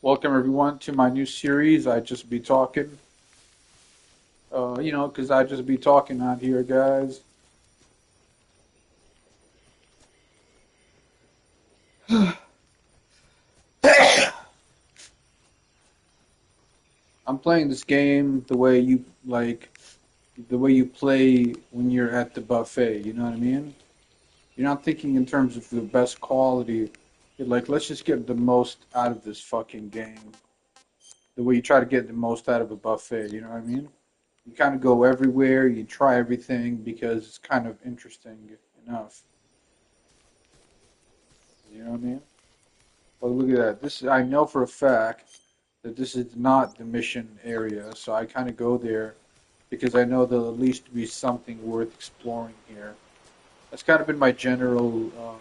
Welcome everyone to my new series. I just be talking, because I just be talking out here, guys. I'm playing this game the way you play when you're at the buffet. You know what I mean? You're not thinking in terms of the best quality. You're like, let's just get the most out of this fucking game. The way you try to get the most out of a buffet. You know what I mean? You kind of go everywhere. You try everything because it's kind of interesting enough. You know what I mean? But look at that. This I know for a fact that this is not the mission area, so I kind of go there because I know there'll at least be something worth exploring here. That's kind of been my general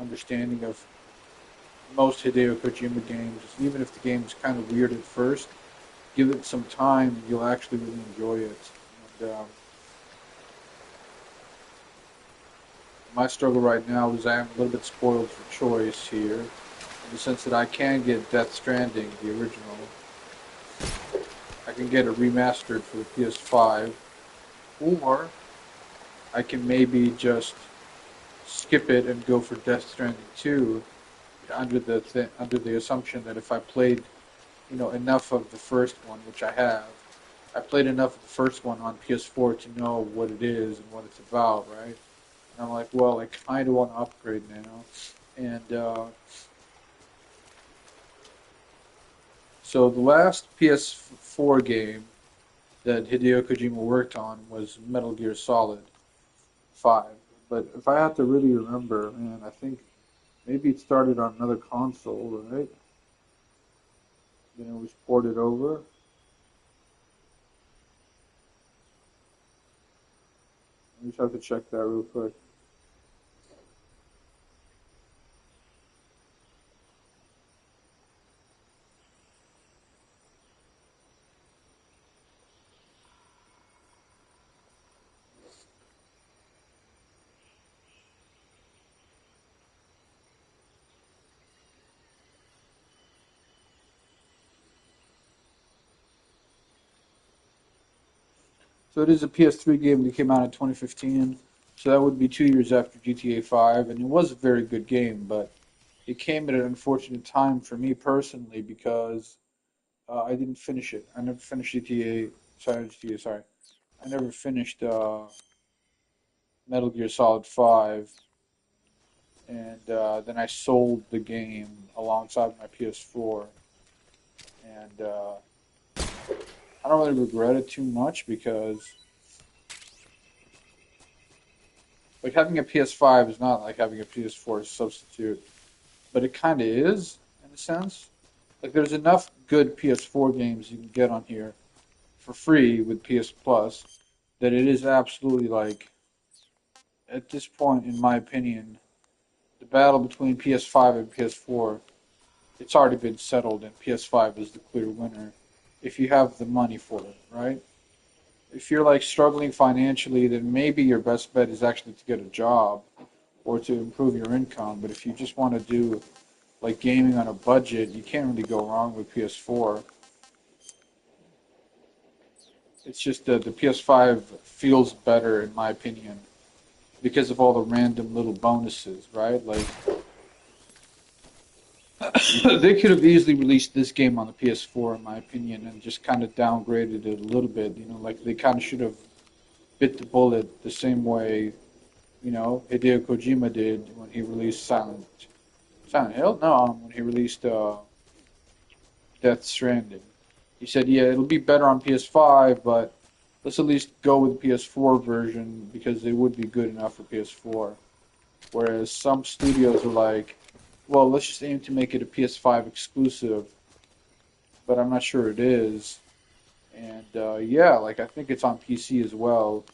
understanding of most Hideo Kojima games. Even if the game is kind of weird at first, give it some time, you'll actually really enjoy it. And my struggle right now is I am a little bit spoiled for choice here, in the sense that I can get Death Stranding, the original. I can get it remastered for the PS5, or I can maybe just skip it and go for Death Stranding 2 under the assumption that if I played, enough of the first one, which I have, I played enough of the first one on PS4 to know what it is and what it's about, right? And I'm like, well, I kind of want to upgrade now, and so the last PS4 game that Hideo Kojima worked on was Metal Gear Solid 5. But if I have to really remember, man, I think maybe it started on another console, right? Then it was ported over. I just have to check that real quick. So it is a PS3 game that came out in 2015. So that would be 2 years after GTA 5, and it was a very good game, but it came at an unfortunate time for me personally because I didn't finish it. I never finished GTA. Sorry, GTA. Sorry, I never finished Metal Gear Solid 5, and then I sold the game alongside my PS4, and I don't really regret it too much because like having a PS5 is not like having a PS4 substitute, but it kind of is in a sense. Like there's enough good PS4 games you can get on here for free with PS Plus that it is absolutely like at this point in my opinion the battle between PS5 and PS4, it's already been settled, and PS5 is the clear winner if you have the money for it, right? If you're like struggling financially, then maybe your best bet is actually to get a job or to improve your income. But if you just want to do like gaming on a budget, you can't really go wrong with PS4. It's just that the PS5 feels better, in my opinion, because of all the random little bonuses, right? Like they could have easily released this game on the PS4, in my opinion, and just kind of downgraded it a little bit. Like they kind of should have bit the bullet the same way, Hideo Kojima did when he released Silent Hill. No, when he released Death Stranding. He said, "Yeah, it'll be better on PS5, but let's at least go with the PS4 version because it would be good enough for PS4." Whereas some studios are like, well, let's just aim to make it a PS5 exclusive, but I'm not sure it is. And yeah, like I think it's on PC as well,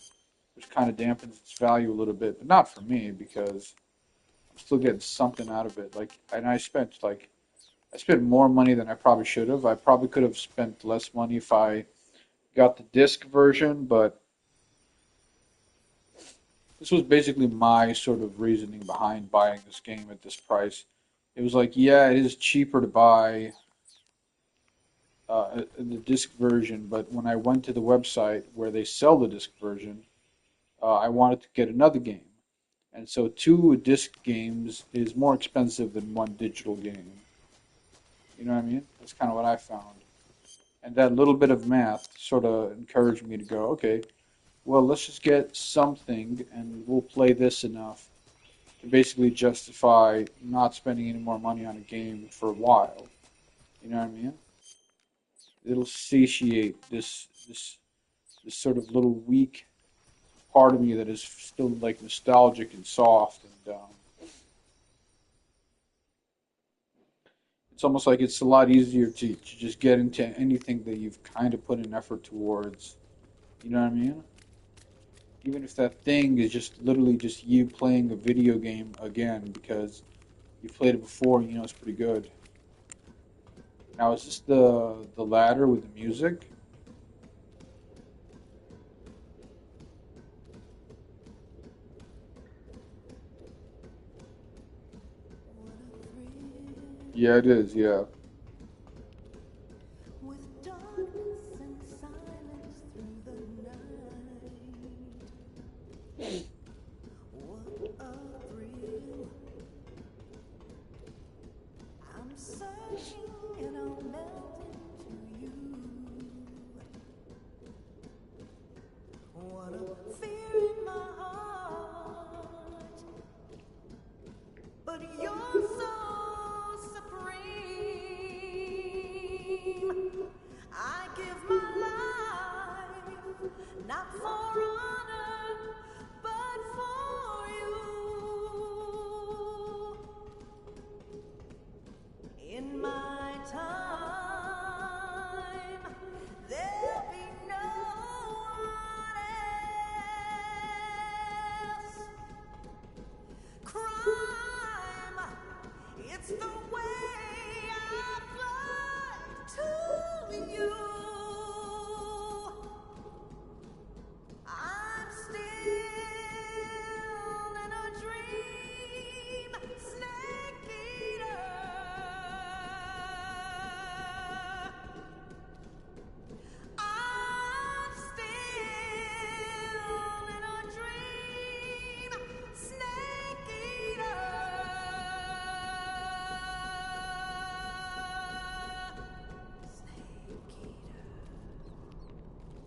which kind of dampens its value a little bit, but not for me because I'm still getting something out of it. And I spent more money than I probably should have. I probably could have spent less money if I got the disc version, but this was basically my sort of reasoning behind buying this game at this price. It was like, yeah, it is cheaper to buy the disc version, but when I went to the website where they sell the disc version, I wanted to get another game. And so two disc games is more expensive than one digital game. You know what I mean? That's kind of what I found. And that little bit of math sort of encouraged me to go, okay, well, let's just get something and we'll play this enough to basically justify not spending any more money on a game for a while. You know what I mean? It'll satiate this sort of little weak part of me that is still like nostalgic and soft, and it's almost like it's a lot easier to just get into anything that you've kind of put an effort towards. You know what I mean? Even if that thing is just literally just you playing a video game again because you've played it before and you know it's pretty good. Now, is this the ladder with the music? Yeah, it is. Yeah.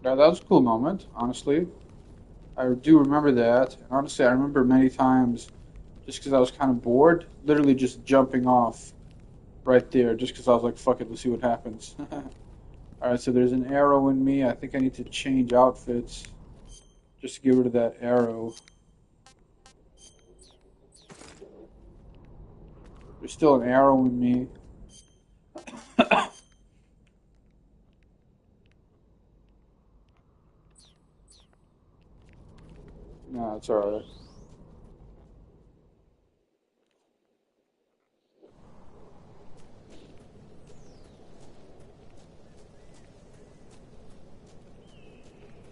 Yeah, that was a cool moment, honestly. I do remember that. And honestly, I remember many times just because I was kind of bored, literally just jumping off right there just because I was like, fuck it, let's see what happens. Alright, so there's an arrow in me. I think I need to change outfits just to get rid of that arrow. There's still an arrow in me. No, it's alright.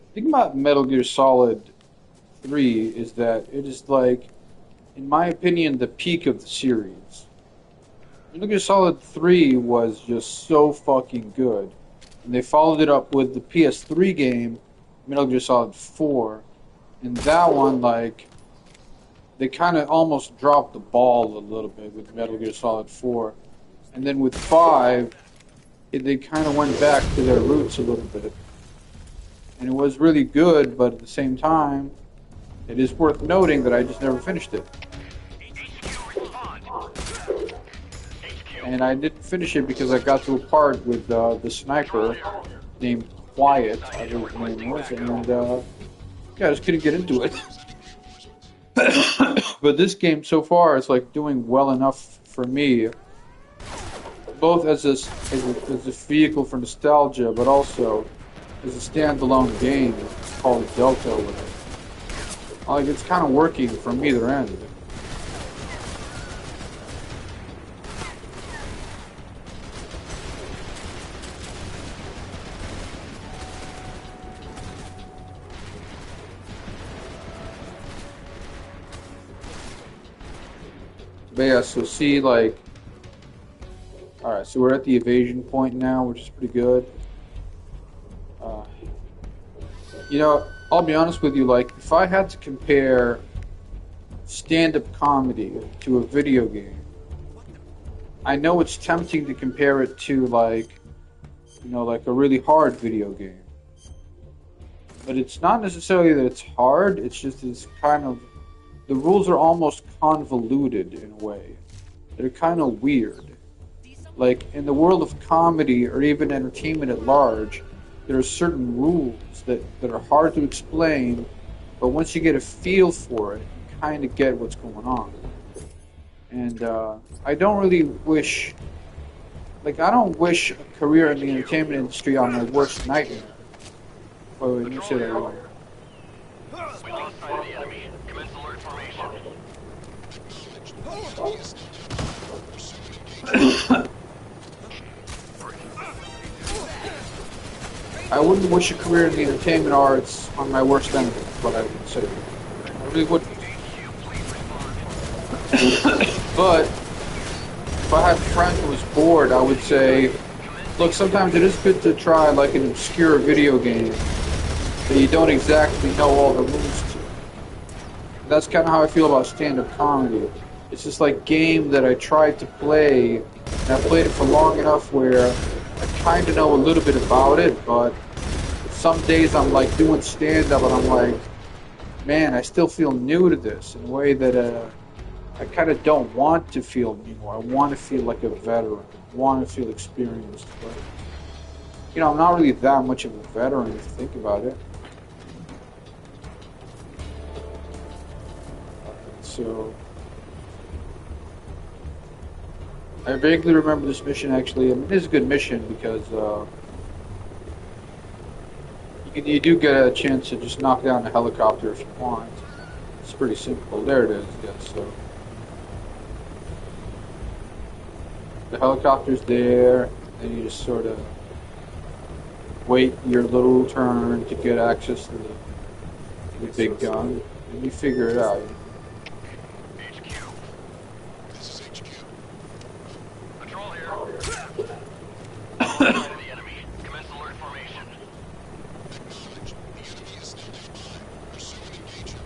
The thing about Metal Gear Solid 3 is that it is like, in my opinion, the peak of the series. Metal Gear Solid 3 was just so fucking good. And they followed it up with the PS3 game, Metal Gear Solid 4. And that one, like, they kind of almost dropped the ball a little bit with Metal Gear Solid 4. And then with 5, they kind of went back to their roots a little bit. And it was really good, but at the same time, it is worth noting that I just never finished it. And I didn't finish it because I got to a part with the sniper named Quiet, I believe his name was, and yeah, I just couldn't get into it. But this game so far is like doing well enough for me, both as a vehicle for nostalgia, but also as a standalone game called Delta with it. Like it's kind of working from either end. But yeah, so see, like, Alright, so we're at the evasion point now, which is pretty good. You know, I'll be honest with you, like, if I had to compare stand-up comedy to a video game, I know it's tempting to compare it to, like, you know, like a really hard video game. But it's not necessarily that it's hard, it's just it's kind of, the rules are almost convoluted in a way. They're kind of weird. Like, in the world of comedy or even entertainment at large, there are certain rules that are hard to explain, but once you get a feel for it, you kind of get what's going on. And I don't really wish, like, I don't wish a career in the entertainment industry on my worst nightmare. Wait, let me say that again. We lost sight of the enemy. Commence alert formation. I wouldn't wish a career in the entertainment arts on my worst enemy, is what I would say. I really wouldn't. But if I had a friend who was bored, I would say, look, sometimes it is good to try like an obscure video game that you don't exactly know all the rules to. That's kind of how I feel about stand-up comedy. It's just like game that I tried to play, and I played it for long enough where I kind of know a little bit about it, but some days I'm like doing stand-up and I'm like, man, I still feel new to this in a way that I kind of don't want to feel new. I want to feel like a veteran. I want to feel experienced. But, you know, I'm not really that much of a veteran if you think about it. So, I vaguely remember this mission actually. I mean, this is a good mission because you do get a chance to just knock down a helicopter if you want. It's pretty simple. There it is, yes. So the helicopter's there, and you just sort of wait your little turn to get access to the big gun, and you figure it out. HQ. This is HQ. Patrol here. Lost sight of the enemy. Commence alert formation. Acknowledge. The enemy is still nearby. Pursue and engage him.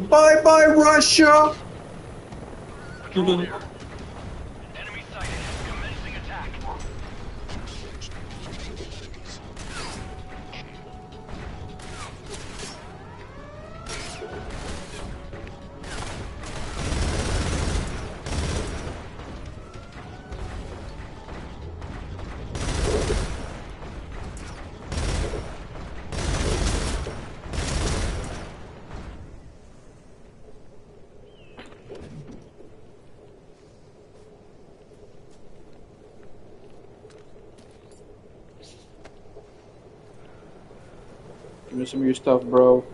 Bye bye, Russia! Patrol here. Enemy sighted. Commencing attack. Acknowledge. Eliminate all enemies. Give me some of your stuff, bro.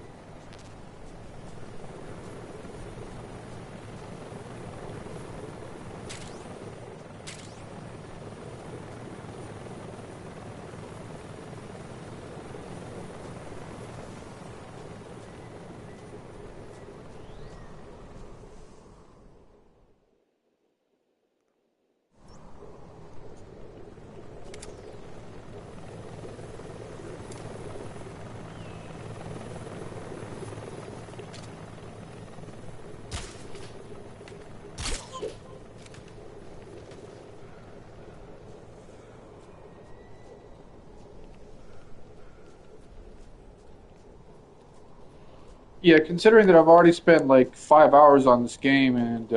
Yeah, considering that I've already spent like 5 hours on this game, and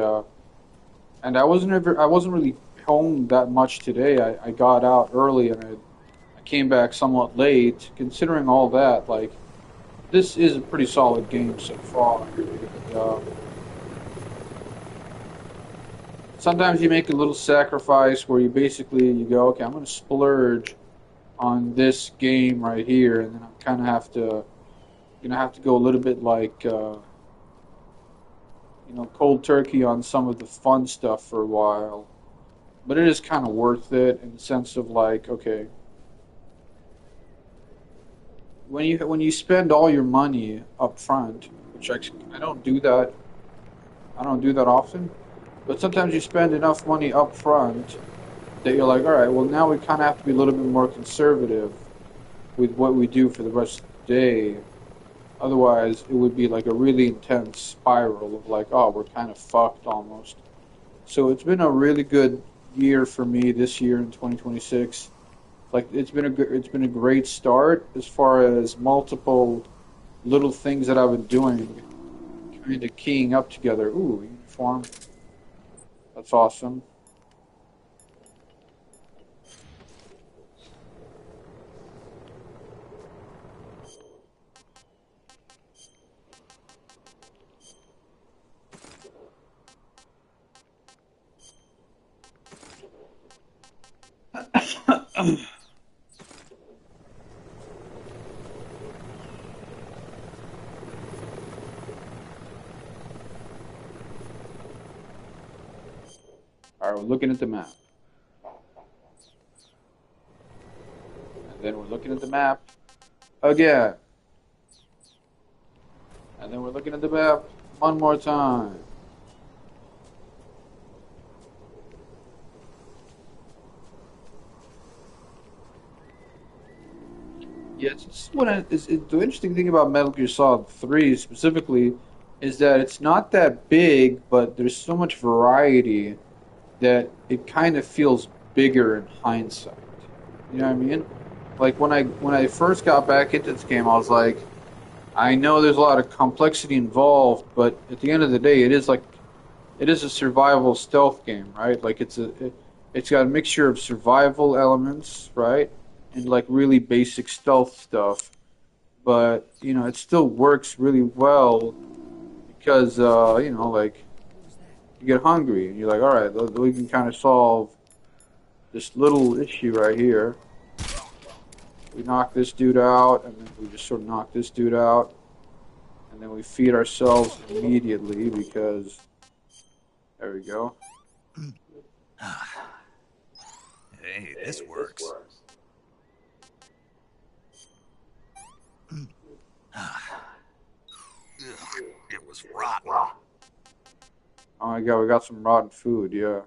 I wasn't really home that much today. I got out early and I came back somewhat late. Considering all that, like this is a pretty solid game so far. And, sometimes you make a little sacrifice where you go, okay, I'm going to splurge on this game right here, and then I kind of have to gonna have to go a little bit like cold turkey on some of the fun stuff for a while. But it is kind of worth it in the sense of like, okay, when you spend all your money up front, which I don't do that, I don't do that often, but sometimes you spend enough money up front that you're like, all right, well now we kind of have to be a little bit more conservative with what we do for the rest of the day. Otherwise, it would be like a really intense spiral of like, oh, we're kind of fucked almost. So it's been a really good year for me this year in 2026. Like it's been a great start as far as multiple little things that I've been doing, kind of keying up together. Ooh, uniform. That's awesome. All right, we're looking at the map, and then we're looking at the map again, and then we're looking at the map one more time. Yeah, the interesting thing about Metal Gear Solid 3 specifically is that it's not that big, but there's so much variety that it kind of feels bigger in hindsight. You know what I mean? Like when I first got back into this game, I was like, I know there's a lot of complexity involved, but at the end of the day, it is a survival stealth game, right? Like it's got a mixture of survival elements, right, and like really basic stealth stuff. But it still works really well because like you get hungry and you're like, all right, we can kind of solve this little issue right here. We knock this dude out, and then we just sort of knock this dude out, and then we feed ourselves immediately because there we go. Hey, this works. Ugh, it was rotten. Oh my god, we got some rotten food, yeah.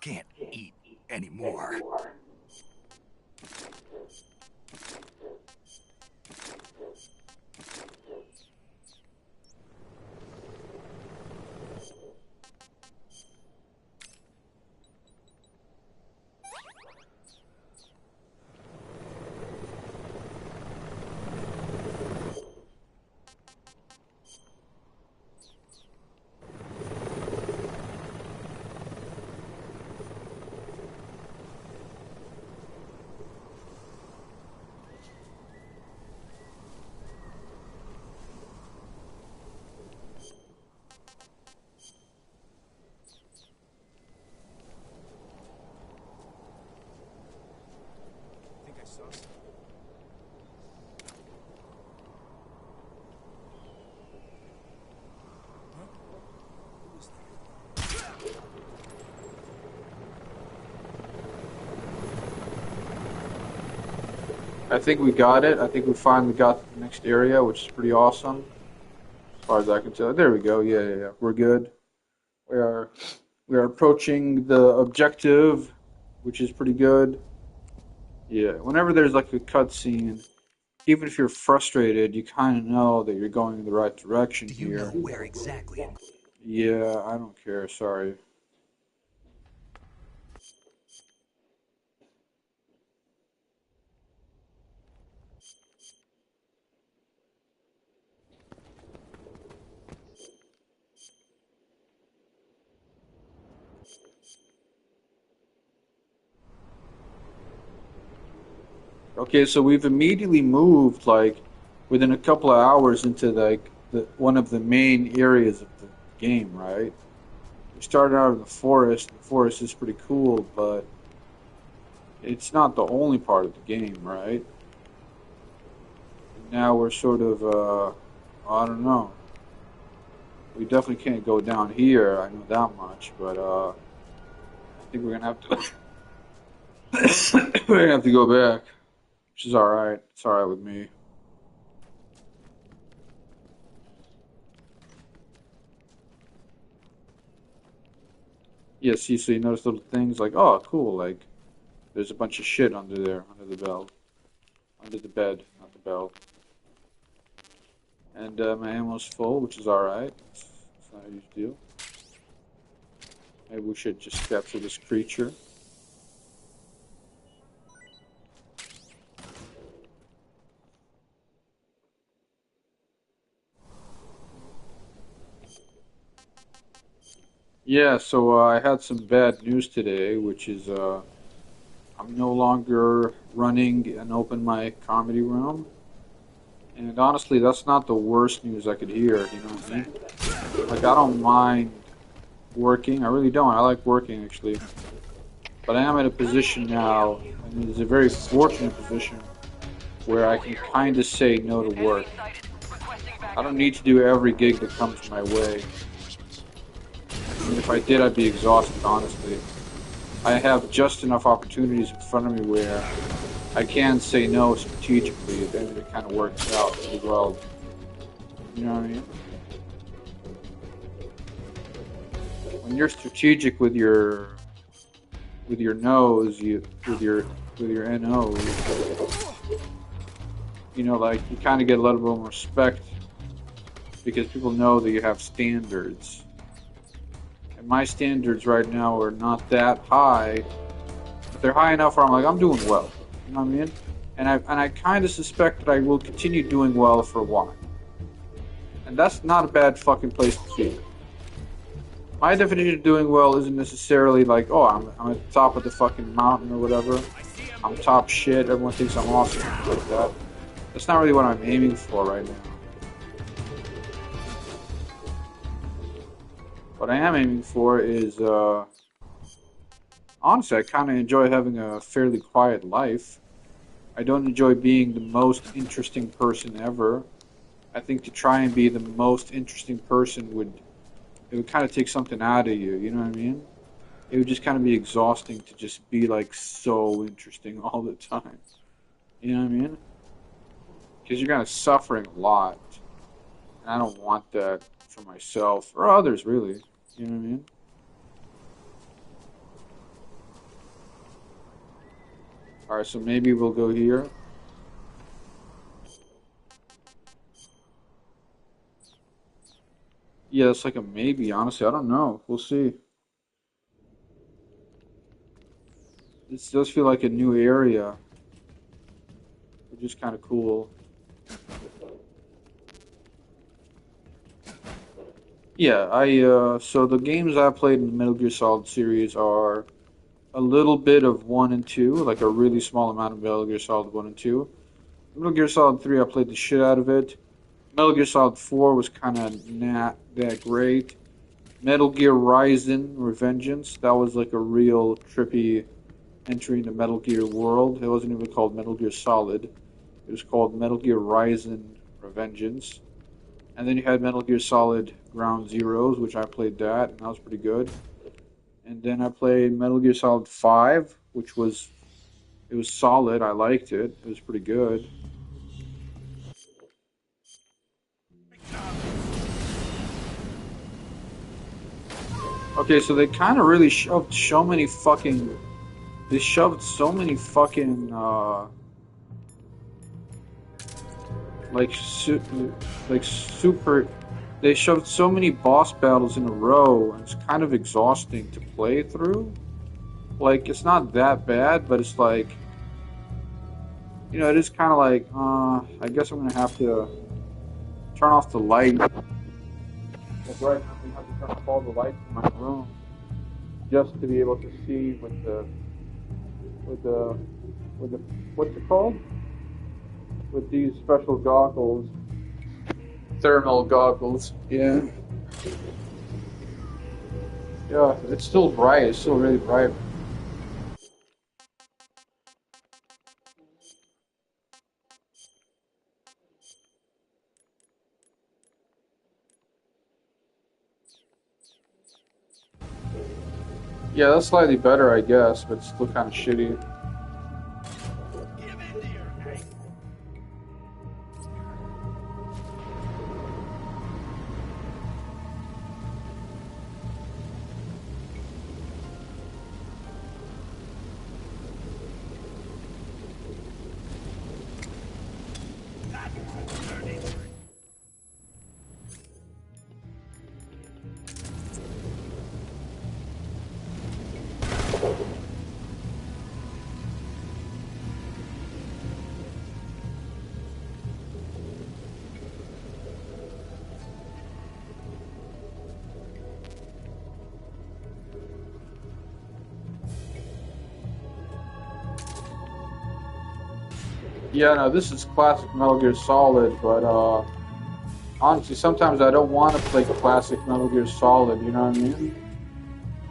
Can't eat anymore. I think we got it. I think we finally got to the next area, which is pretty awesome, as far as I can tell. There we go. Yeah, yeah, yeah. We're good. We are we are approaching the objective, which is pretty good. Yeah. Whenever there's like a cutscene, even if you're frustrated, you kind of know that you're going in the right direction Do you know here. where exactly? Yeah, I don't care. Sorry. Okay, so we've immediately moved like within a couple of hours into like the one of the main areas of the game, right? We started out in the forest. The forest is pretty cool, but it's not the only part of the game, right? And now we're sort of I don't know. We definitely can't go down here. I know that much, but I think we're gonna have to we're gonna have to go back, which is all right. It's all right with me. Yeah, see, so you notice little things like, oh, cool, like there's a bunch of shit under there, under the bell, under the bed, not the bell. And my ammo's full, which is all right. It's not a huge deal. Maybe we should just capture this creature. Yeah, so I had some bad news today, which is I'm no longer running an open mic comedy room. And honestly, that's not the worst news I could hear, you know what I mean? Like, I don't mind working. I really don't. I like working, actually. But I am in a position now, and it's a very fortunate position, where I can kind of say no to work. I don't need to do every gig that comes my way. I mean, if I did, I'd be exhausted, honestly. I have just enough opportunities in front of me where I can say no strategically, and it kind of works out really well. You know what I mean? When you're strategic with your nose, with your NOs, you know, like you kind of get a little bit more respect because people know that you have standards. And my standards right now are not that high, but they're high enough where I'm like, I'm doing well. You know what I mean? And I kind of suspect that I will continue doing well for a while. And that's not a bad fucking place to be. My definition of doing well isn't necessarily like, oh, I'm at the top of the fucking mountain or whatever. I'm top shit. Everyone thinks I'm awesome. Like that. That's not really what I'm aiming for right now. What I am aiming for is, honestly, I kind of enjoy having a fairly quiet life. I don't enjoy being the most interesting person ever. I think to try and be the most interesting person would kind of take something out of you. You know what I mean? It would just kind of be exhausting to just be like so interesting all the time. You know what I mean? Because you're kind of suffering a lot, and I don't want that for myself or others, really. You know what I mean? All right, so maybe we'll go here. Yeah, it's like a maybe. Honestly, I don't know. We'll see. This does feel like a new area, which is kind of cool. Yeah, I so the games I played in the Metal Gear Solid series are a little bit of one and two, like a really small amount of Metal Gear Solid 1 and 2. Metal Gear Solid 3, I played the shit out of it. Metal Gear Solid 4 was kind of not that great. Metal Gear Rising Revengeance, that was like a real trippy entry into Metal Gear world. It wasn't even called Metal Gear Solid. It was called Metal Gear Rising Revengeance. And then you had Metal Gear Solid Ground Zeroes, which I played that, and that was pretty good. And then I played Metal Gear Solid 5, which was it was solid. I liked it. It was pretty good. Okay, so they kind of really shoved so many fucking. They shoved so many fucking like like super. They shoved so many boss battles in a row, and it's kind of exhausting to play through. Like it's not that bad, but it's like it is kind of like I guess I'm gonna have to turn off the light. Like right now, I'm gonna have to turn off all the lights in my room just to be able to see with the with the what's it called? With these special goggles, thermal goggles. Yeah. Yeah, it's still bright. It's still really bright. Yeah, that's slightly better, I guess, but still kind of shitty. Yeah, no, this is classic Metal Gear Solid, but honestly, sometimes I don't want to play classic Metal Gear Solid, you know what I mean?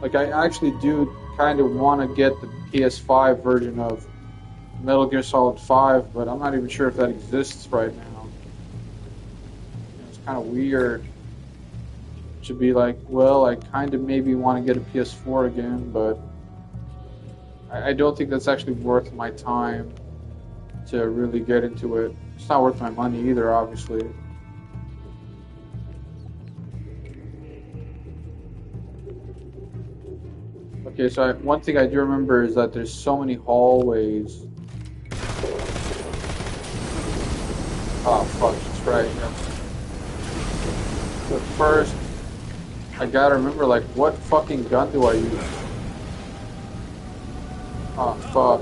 Like, I actually do kind of want to get the PS5 version of Metal Gear Solid 5, but I'm not even sure if that exists right now. It's kind of weird to be like, well, I kind of maybe want to get a PS4 again, but I don't think that's actually worth my time to really get into it. It's not worth my money either, obviously. Okay, so one thing I do remember is that there's so many hallways. Oh, fuck, that's right. Yeah. But first, I gotta remember, like, what fucking gun do I use? Oh, fuck.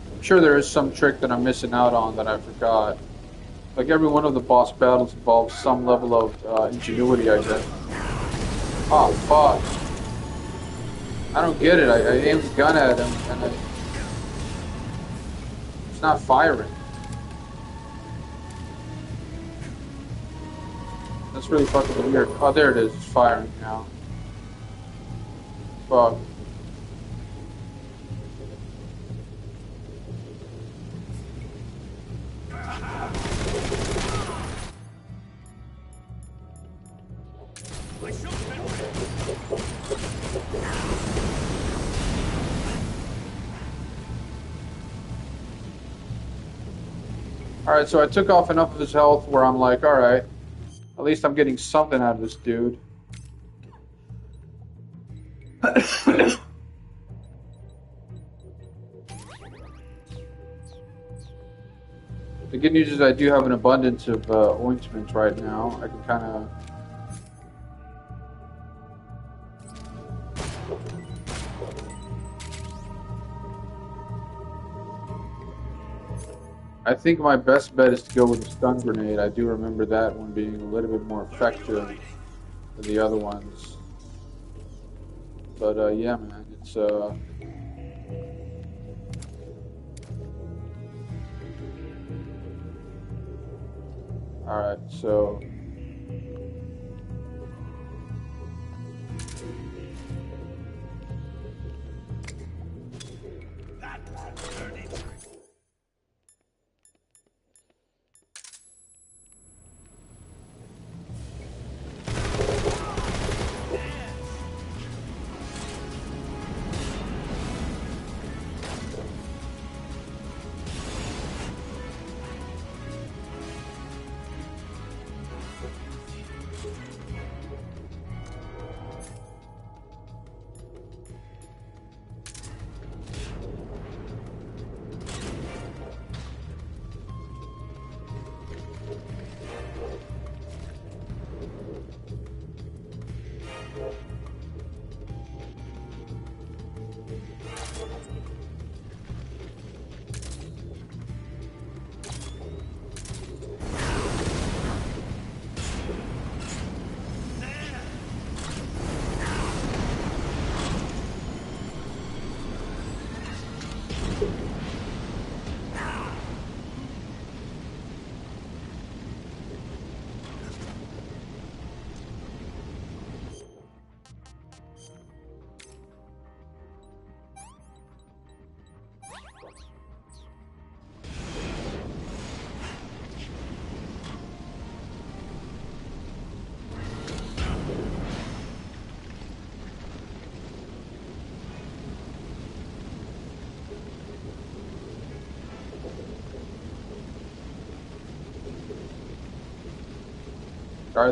I'm sure there is some trick that I'm missing out on that I forgot. Like, every one of the boss battles involves some level of ingenuity, I guess. Oh, fuck. I don't get it. I aimed the gun at him, and it's not firing. That's really fucking weird. Oh, there it is. It's firing now. Fuck. Alright, so I took off enough of his health where I'm like, alright, at least I'm getting something out of this dude. The good news is I do have an abundance of ointment right now. I can kind of... I think my best bet is to go with a stun grenade. I do remember that one being a little bit more effective than the other ones. But yeah, man, it's alright, so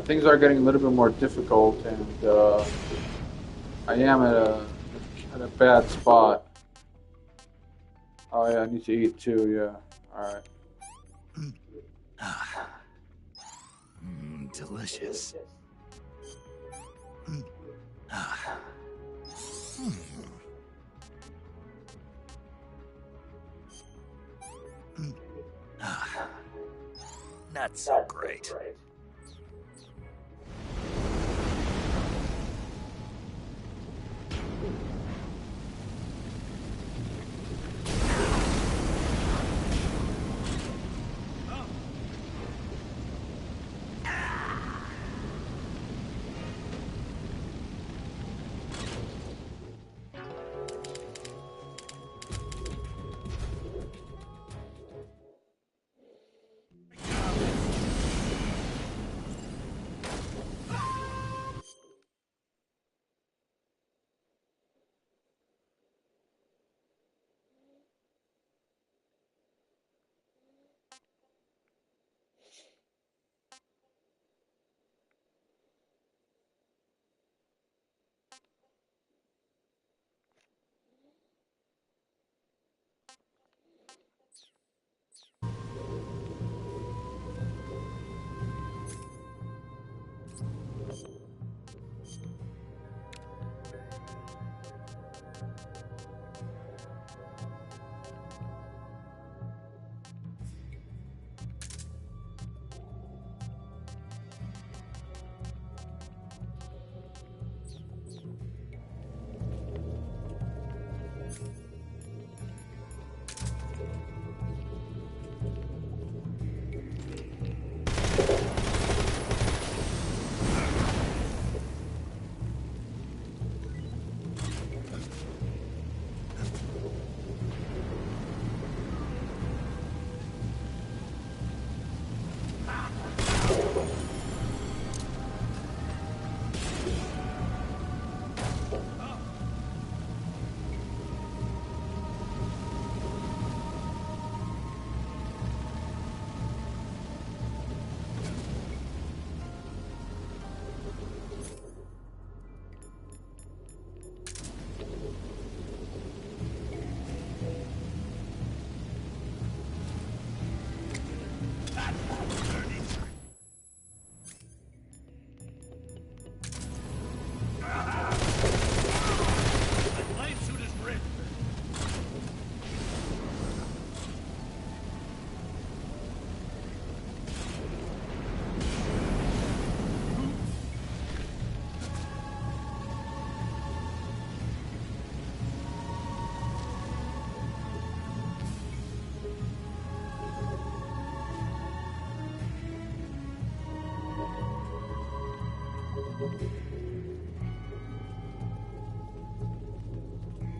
things are getting a little bit more difficult, and I am at a bad spot. Oh yeah, I need to eat too. Yeah. All right. Delicious. Not so great.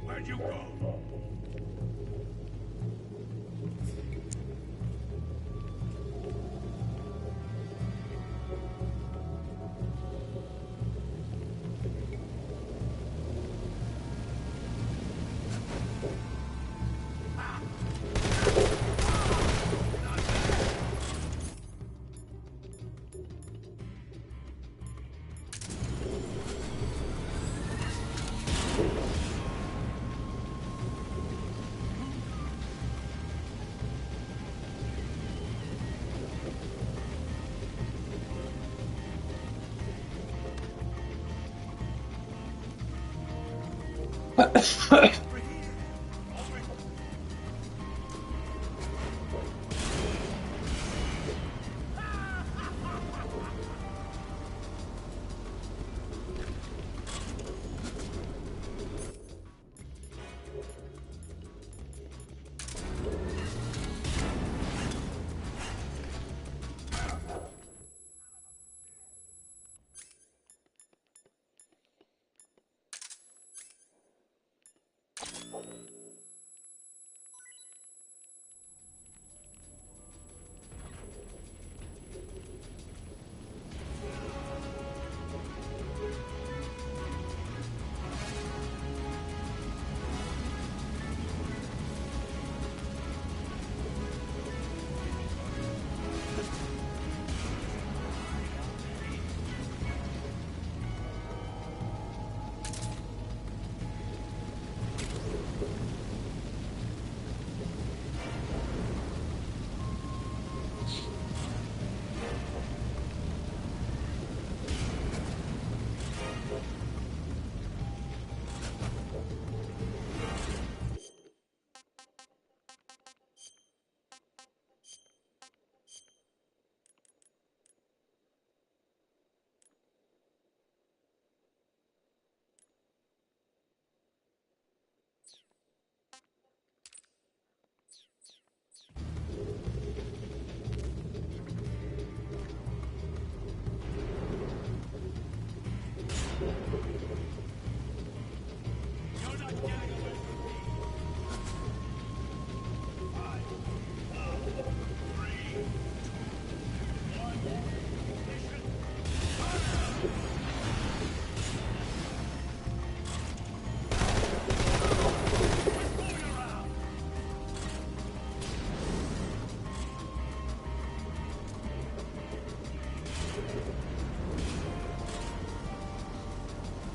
Where'd you go?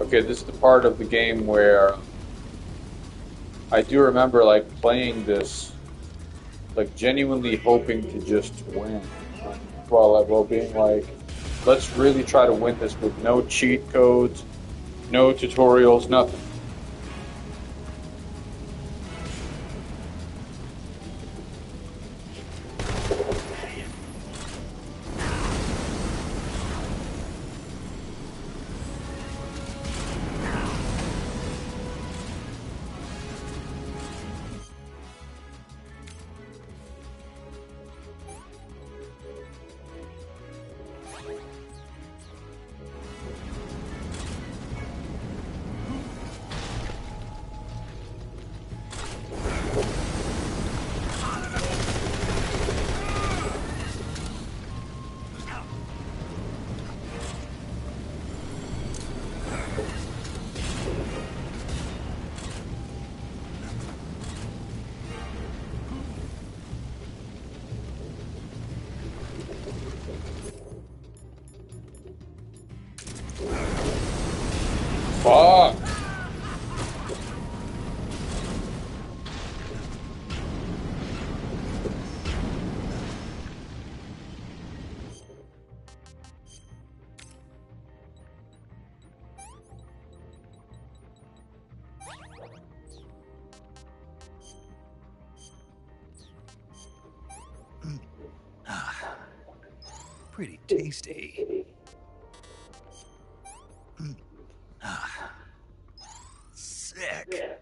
Okay, this is the part of the game where I do remember like playing this, like genuinely hoping to just win, while being like, let's really try to win this with no cheat codes, no tutorials, nothing. Fuck. Pretty tasty. Sick.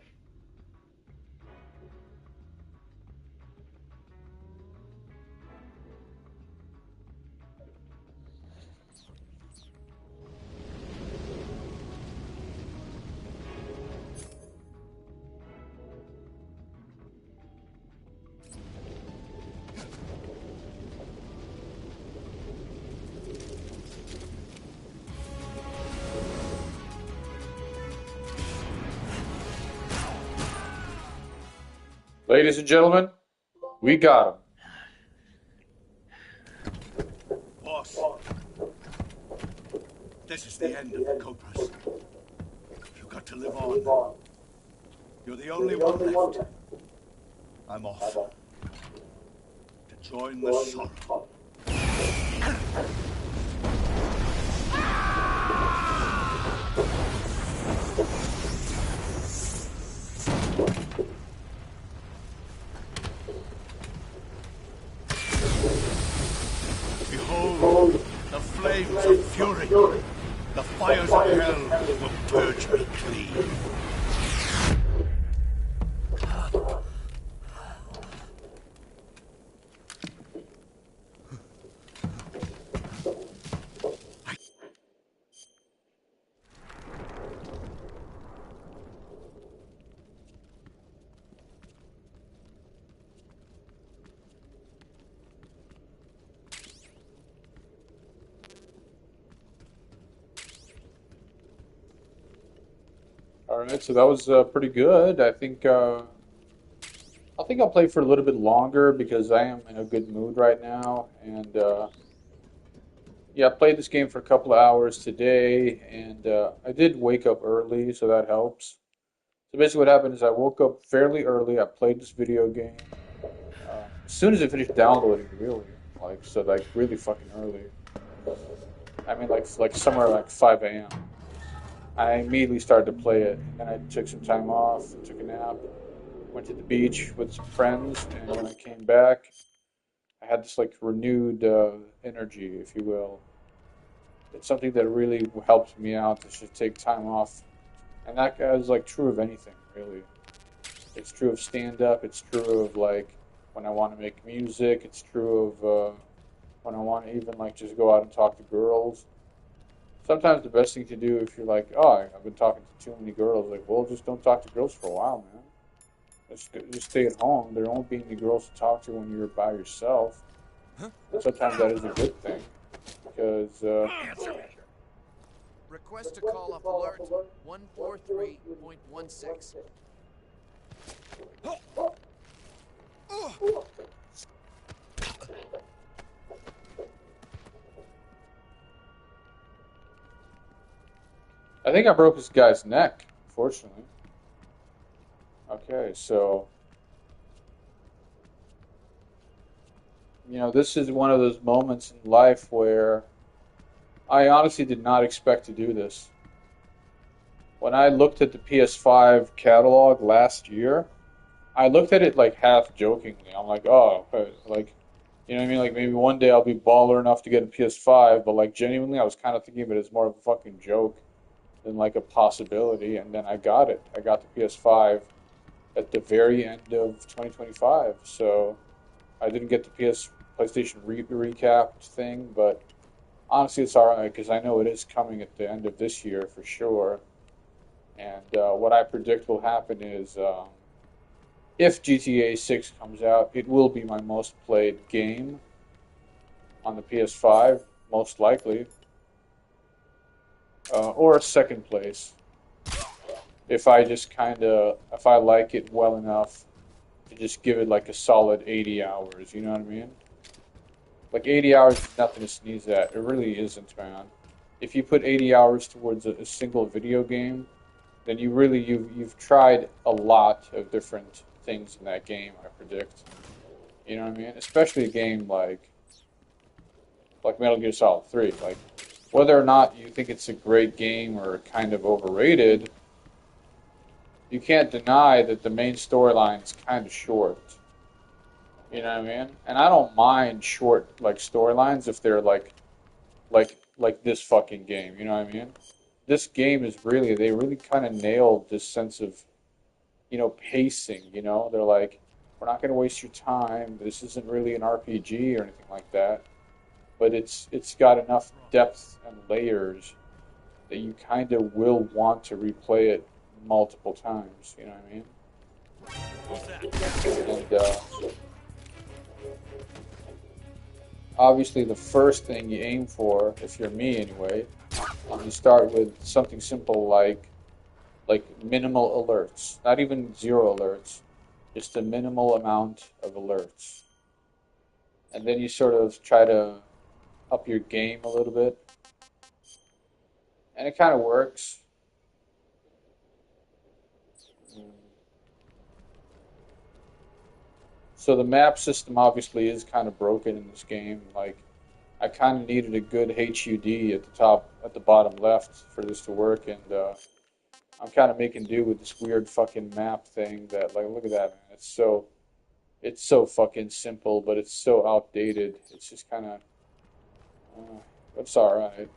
Ladies and gentlemen, we got him. Boss, this is the end of the Cobras. You've got to live on. You're the only one left. I'm off. To join the sorrow. Behold, the flames of fury. The fires of hell will purge me clean. All right, so that was pretty good. I think I'll play for a little bit longer because I am in a good mood right now. And yeah, I played this game for a couple of hours today, and I did wake up early, so that helps. So basically, what happened is I woke up fairly early. I played this video game as soon as I finished downloading, really, like really fucking early. I mean, like somewhere like 5 a.m. I immediately started to play it, and then I took some time off, took a nap, went to the beach with some friends, and when I came back, I had this like renewed energy, if you will. It's something that really helped me out to just take time off, and that is like true of anything, really. It's true of stand up. It's true of like when I want to make music. It's true of when I want to even like just go out and talk to girls. Sometimes the best thing to do if you're like, oh, I've been talking to too many girls, like, well, just don't talk to girls for a while, man. Just stay at home. There won't be any girls to talk to when you're by yourself. And sometimes that is a good thing because Answer me. Request to call up alert 143.16. I think I broke this guy's neck, fortunately. Okay, so, this is one of those moments in life where I honestly did not expect to do this. When I looked at the PS5 catalog last year, I looked at it like half jokingly. I'm like, oh, like, you know what I mean? Like maybe one day I'll be baller enough to get a PS5, but like genuinely, I was kind of thinking of it as more of a fucking joke than like a possibility. And then I got it. I got the PS5 at the very end of 2025. So I didn't get the PlayStation recapped thing, but honestly, it's alright because I know it is coming at the end of this year for sure. And what I predict will happen is if GTA 6 comes out, it will be my most played game on the PS5, most likely, or a second place. If I like it well enough to just give it like a solid 80 hours, you know what I mean? Like 80 hours is nothing to sneeze at. It really isn't, man. If you put 80 hours towards a single video game, then you've tried a lot of different things in that game, I predict. You know what I mean? Especially a game like Metal Gear Solid 3. Like whether or not you think it's a great game or kind of overrated, you can't deny that the main storyline is kind of short. You know what I mean? And I don't mind short like storylines if they're like this fucking game. You know what I mean? This game is they really kind of nailed this sense of pacing. They're like, we're not going to waste your time. This isn't really an RPG or anything like that, but it's got enough depth and layers that you kind of will want to replay it multiple times. You know what I mean? And obviously, the first thing you aim for, if you're me anyway, you start with something simple like minimal alerts, not even zero alerts, just a minimal amount of alerts, and then you sort of try to up your game a little bit, and it kind of works. So the map system obviously is kind of broken in this game. Like I kind of needed a good HUD at the bottom left for this to work, and I'm kind of making do with this weird fucking map thing. That like, look at that, man. It's so fucking simple, but it's so outdated. It's just kind of, it's all right.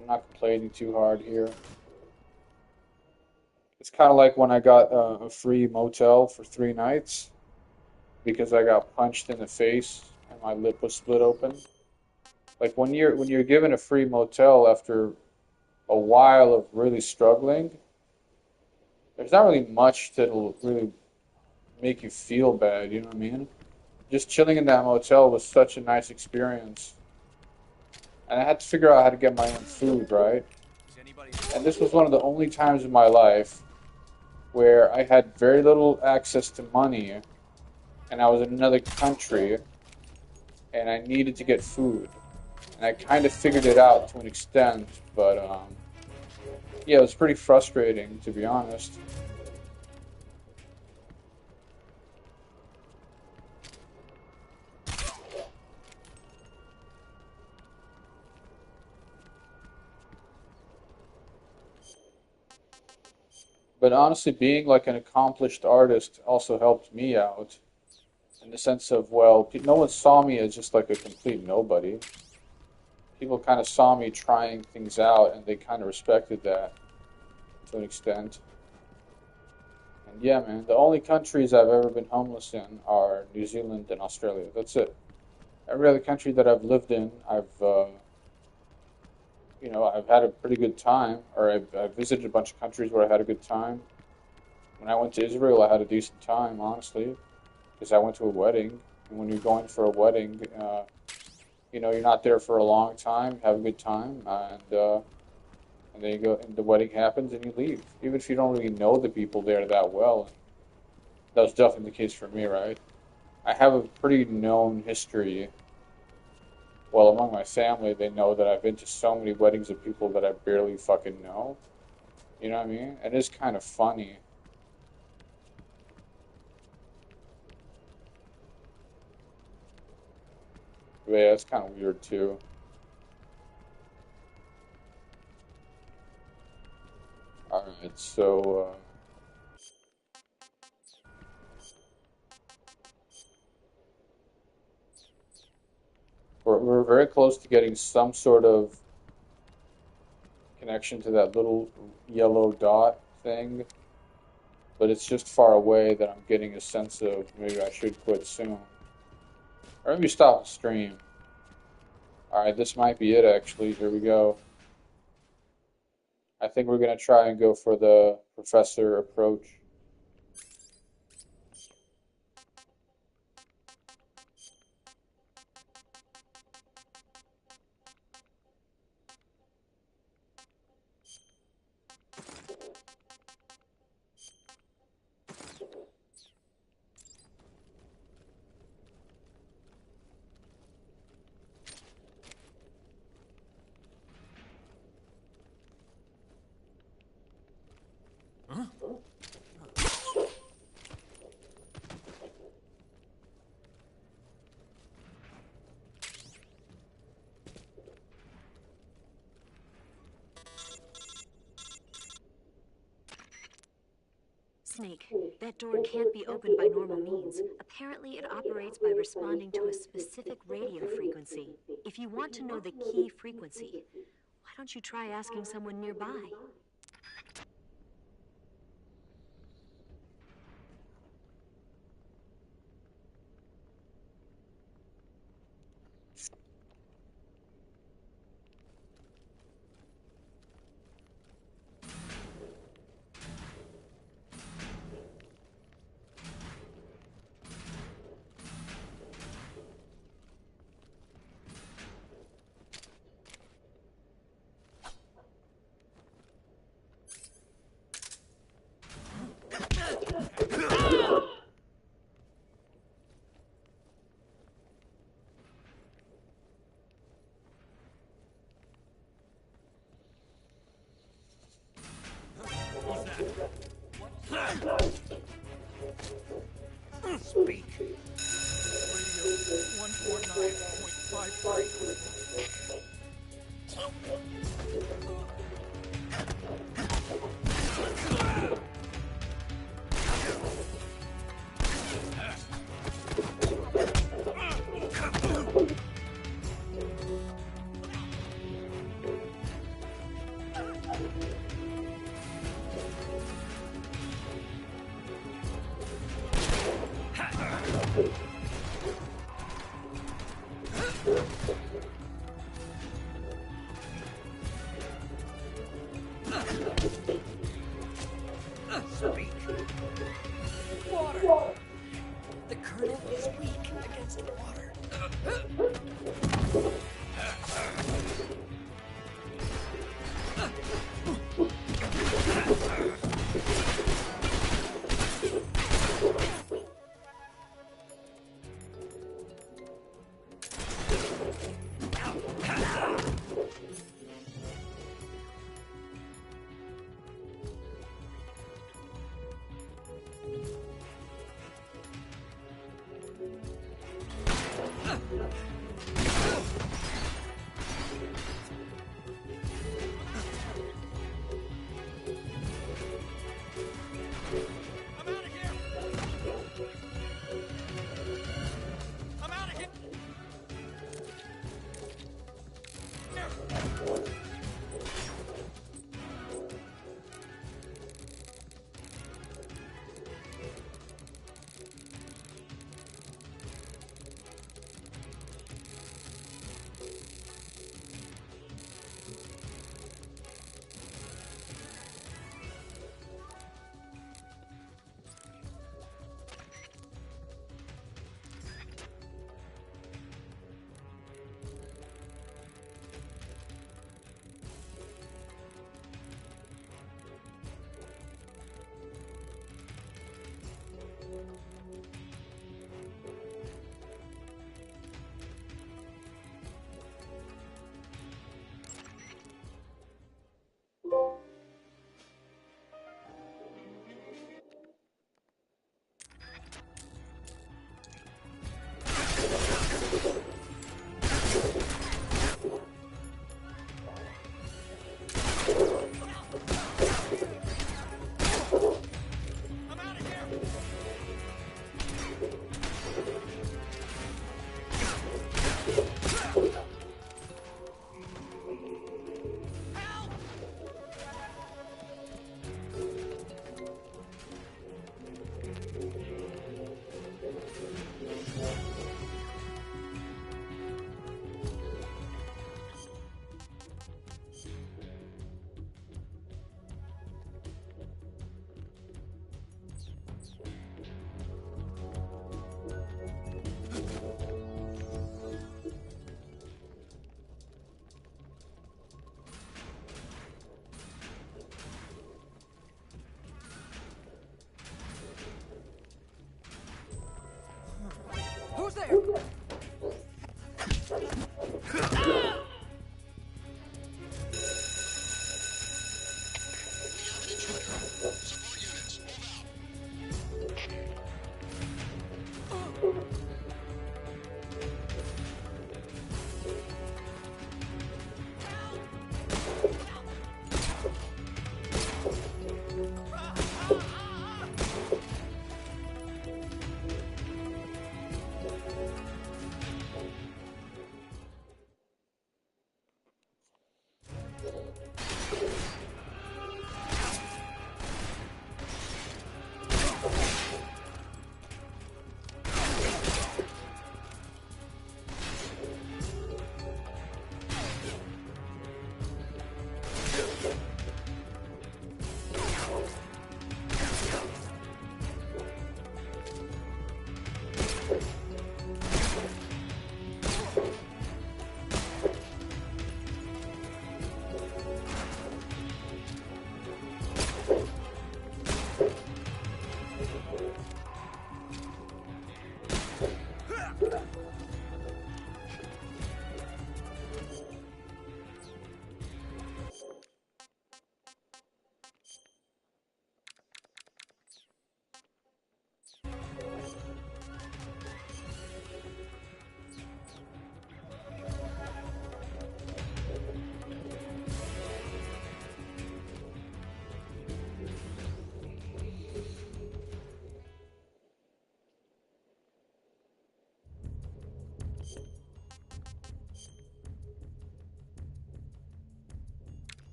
I'm not complaining too hard here. It's kind of like when I got a free motel for 3 nights because I got punched in the face and my lip was split open. Like when you're given a free motel after a while of really struggling, there's not really much that'll really make you feel bad, you know what I mean? Just chilling in that motel was such a nice experience. And I had to figure out how to get my own food, right? And this was one of the only times in my life where I had very little access to money and I was in another country and I needed to get food. And I kind of figured it out to an extent, but yeah, it was pretty frustrating, to be honest. But honestly, being like an accomplished artist also helped me out in the sense of, well, no one saw me as just like a complete nobody. People kind of saw me trying things out and they kind of respected that to an extent. And yeah, man, the only countries I've ever been homeless in are New Zealand and Australia. That's it. Every other country that I've lived in, I've had a pretty good time, or I've visited a bunch of countries where I had a good time. When I went to Israel, I had a decent time, honestly, because I went to a wedding. And when you're going for a wedding, you're not there for a long time, have a good time, and then you go, and the wedding happens, and you leave. Even if you don't really know the people there that well. That was definitely the case for me, right? I have a pretty known history Well, among my family, they know that I've been to so many weddings of people that I barely fucking know. You know what I mean? It is kind of funny. But yeah, it's kind of weird too. Alright, so we're very close to getting some sort of connection to that little yellow dot thing, but it's just far away that I'm getting a sense of maybe I should quit soon. Or maybe stop the stream. Alright, this might be it actually. Here we go. I think we're going to try and go for the professor approach. Snake, that door can't be opened by normal means. Apparently, it operates by responding to a specific radio frequency. If you want to know the key frequency, why don't you try asking someone nearby? Speak. Radio 149.53. Speak. Water. The colonel is weak against water. there!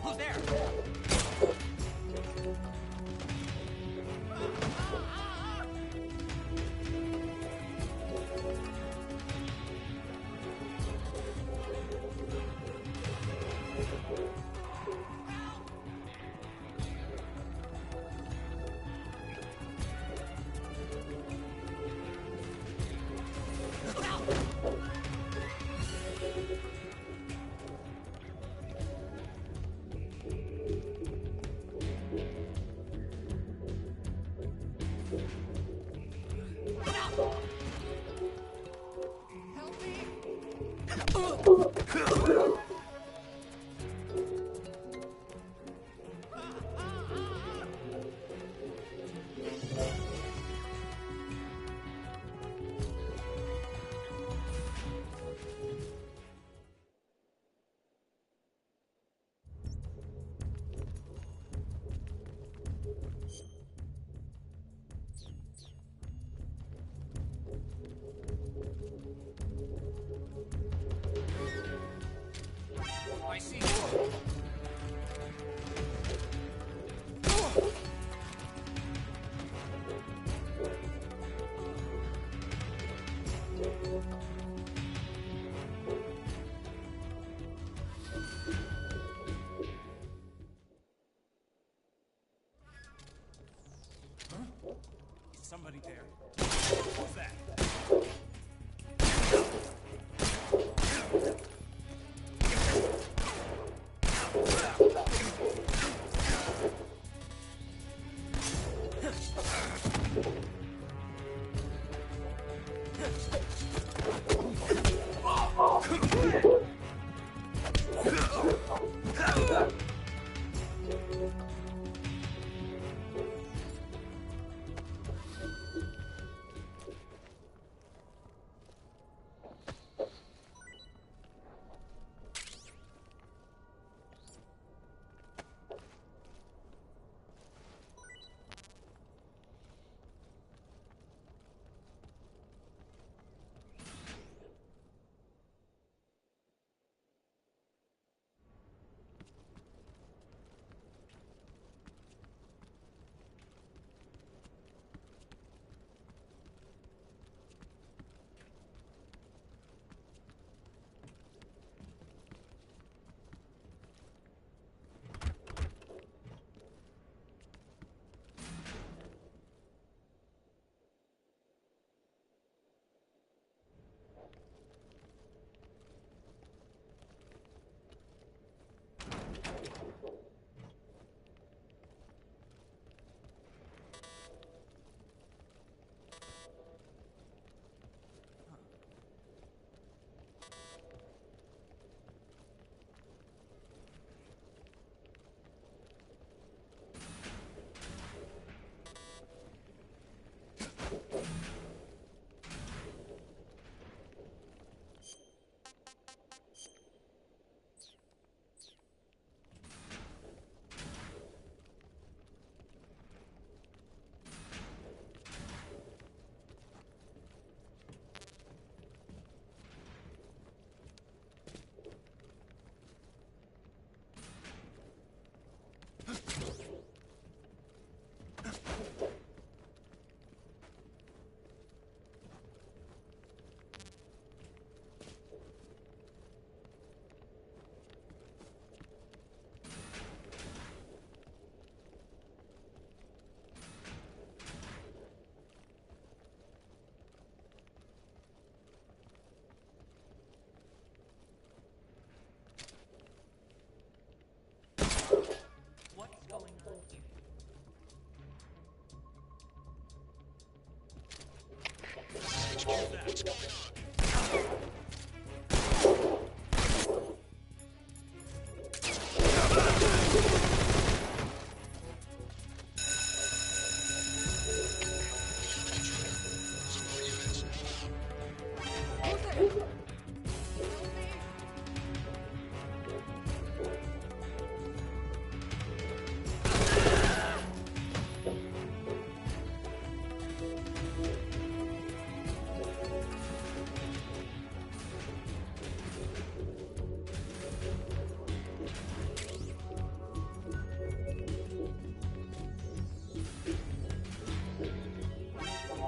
Who's there? I see. Is somebody there? Who's that?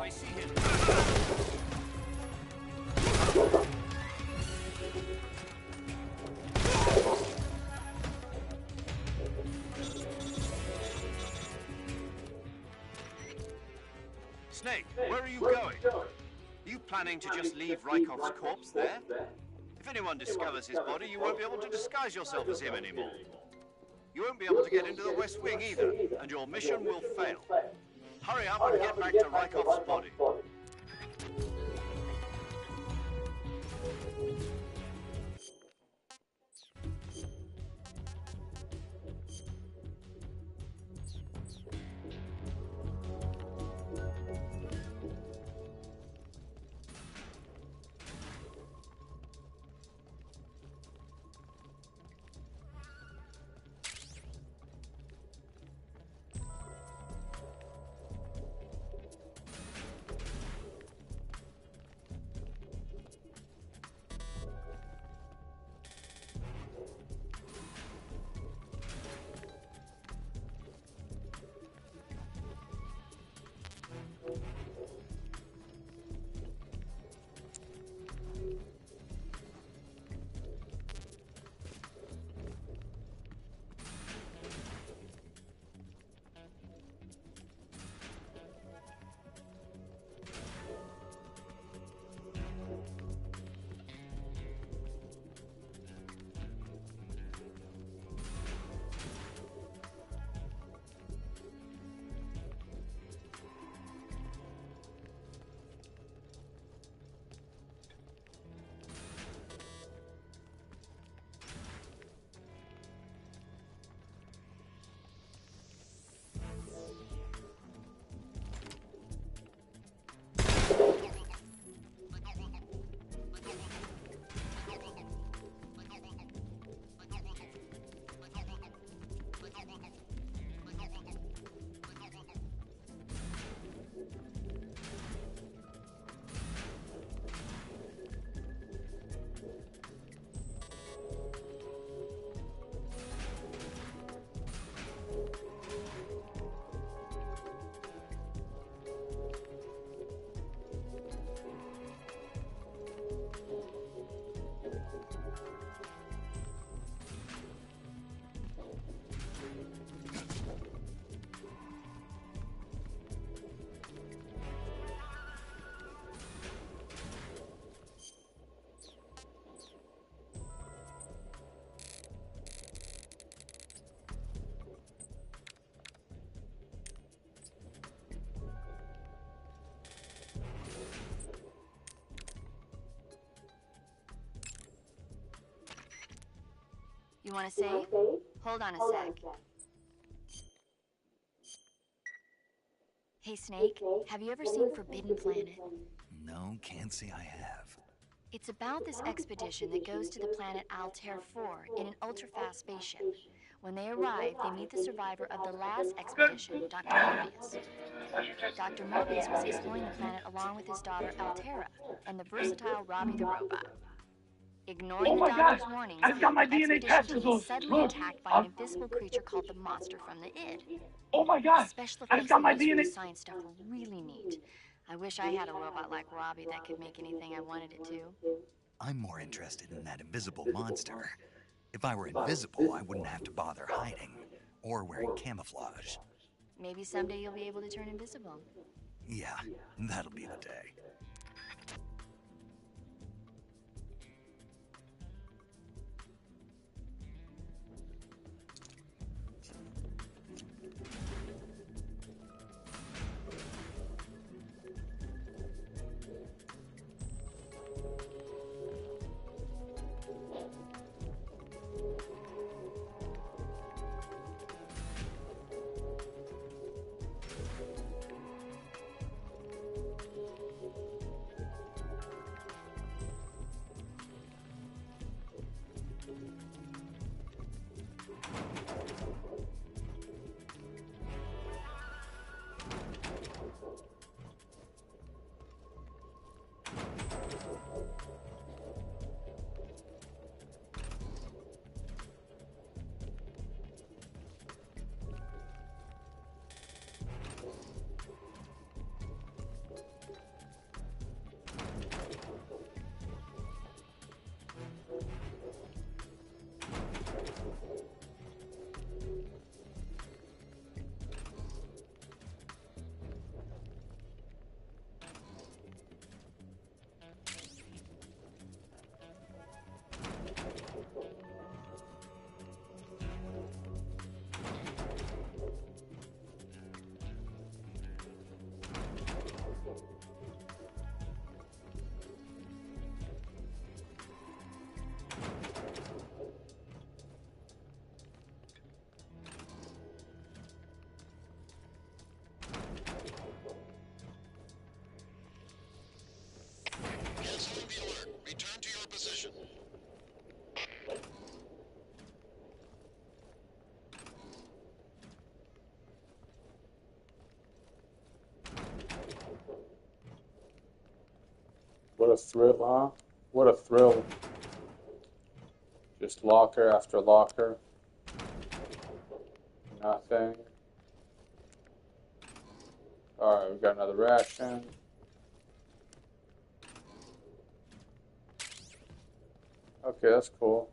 I see him. Snake, where are you going? Are you planning to just leave Rykov's corpse there? If anyone discovers his body, you won't be able to disguise yourself as him anymore. You won't be able to get into the West Wing either, and your mission will fail. Hurry up and get back to Rykov's body. You want to save? Hold on a sec. Hey, Snake, have you ever seen Forbidden Planet? No, can't say I have. It's about this expedition that goes to the planet Altair 4 in an ultra-fast spaceship. When they arrive, they meet the survivor of the last expedition, Dr. Mobius. Dr. Mobius was exploring the planet along with his daughter Altera and the versatile Robbie the robot. Ignoring the doctor's warnings, the expedition team is suddenly attacked by an invisible creature called the Monster from the id. The special effects in this new science stuff were really neat. I wish I had a robot like Robbie that could make anything I wanted it to. I'm more interested in that invisible monster. If I were invisible, I wouldn't have to bother hiding or wearing camouflage. Maybe someday you'll be able to turn invisible. Yeah, that'll be the day. a thrill, huh? What a thrill. Just locker after locker. Nothing. Alright, we got another ration. Okay, that's cool.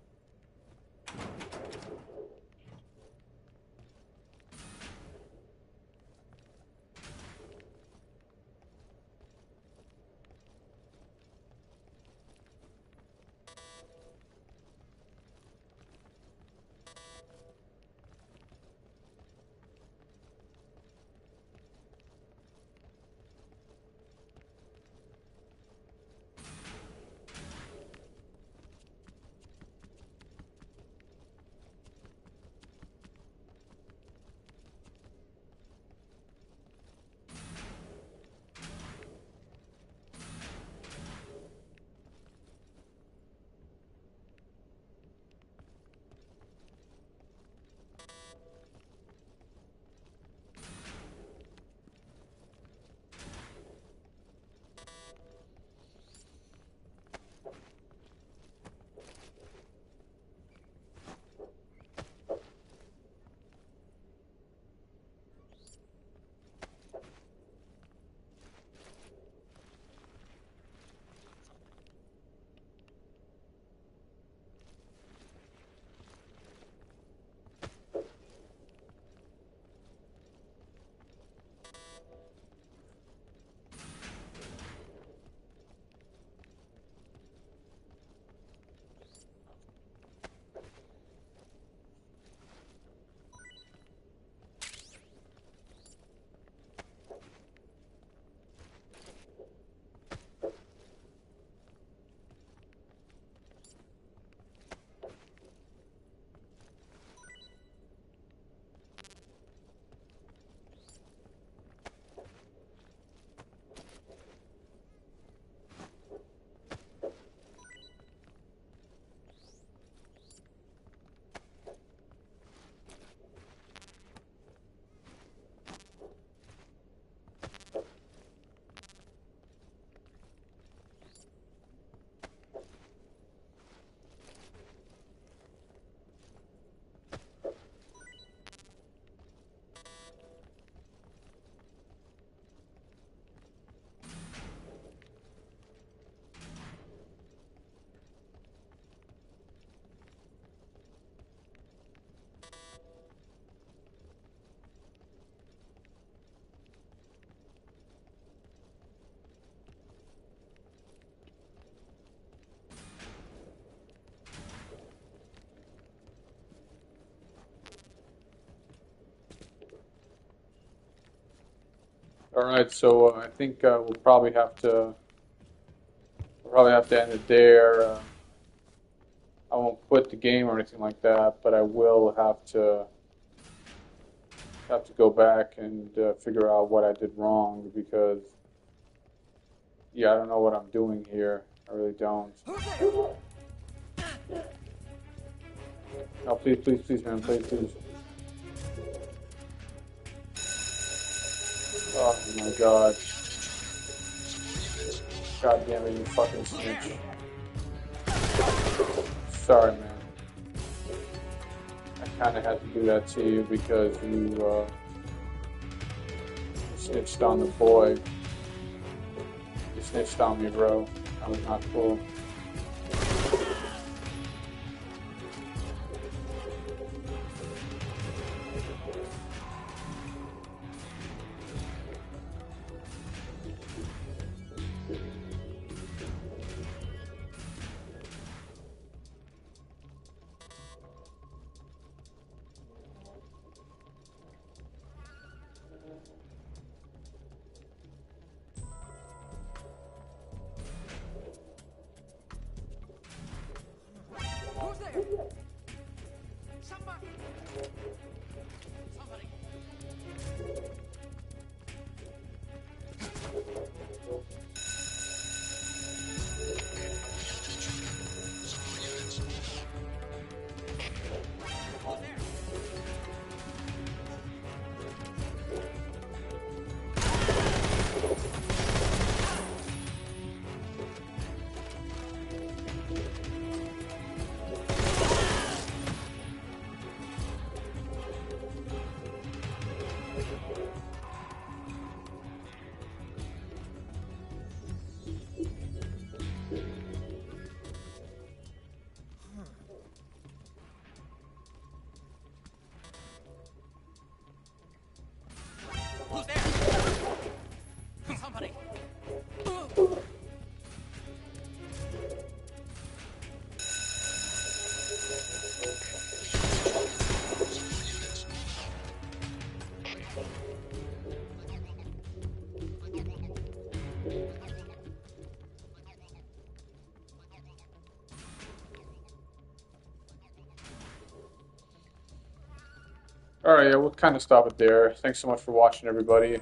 All right, so I think we'll probably have to end it there. I won't quit the game or anything like that, but I will have to go back and figure out what I did wrong because yeah, I don't know what I'm doing here. I really don't. No, please, please, please, man, please, please. Oh my god. God damn it, you fucking snitch. Sorry, man. I kinda had to do that to you because you snitched on the boy. You snitched on me, bro. That was not cool. Alright, yeah, we'll kind of stop it there. Thanks so much for watching, everybody.